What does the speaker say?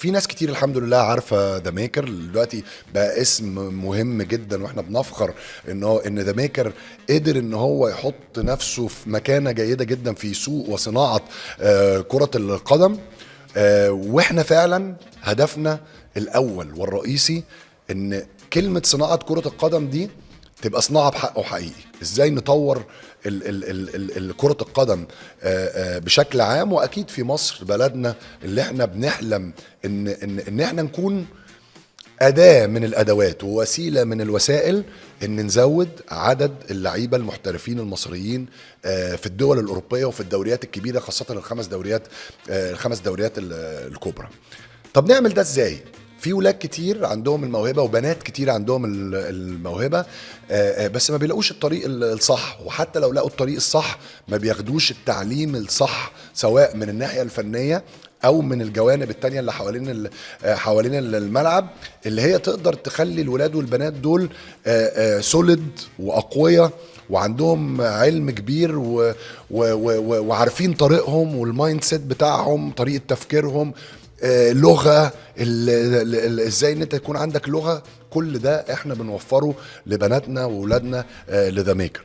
في ناس كتير الحمد لله عارفه ذا ميكر دلوقتي، بقى اسم مهم جدا، واحنا بنفخر ان ذا ميكر قدر ان هو يحط نفسه في مكانه جيده جدا في سوق وصناعه كره القدم. واحنا فعلا هدفنا الاول والرئيسي ان كلمه صناعه كره القدم دي تبقى صناعه بحق وحقيقي. ازاي نطور كرة القدم بشكل عام، واكيد في مصر بلدنا اللي احنا بنحلم ان احنا نكون أداة من الأدوات ووسيلة من الوسائل إن نزود عدد اللعيبة المحترفين المصريين في الدول الأوروبية وفي الدوريات الكبيرة، خاصة الخمس دوريات الكبرى. طب نعمل ده إزاي؟ في ولاد كتير عندهم الموهبة وبنات كتير عندهم الموهبة، بس ما بيلاقوش الطريق الصح، وحتى لو لقوا الطريق الصح ما بياخدوش التعليم الصح، سواء من الناحية الفنية او من الجوانب التانية اللي حوالين الملعب، اللي هي تقدر تخلي الولاد والبنات دول سوليد واقوياء وعندهم علم كبير وعارفين طريقهم والمايند سيت بتاعهم، طريقة تفكيرهم، لغة، ازاي ان انت يكون عندك لغة. كل ده احنا بنوفره لبناتنا وولادنا لذا ميكر.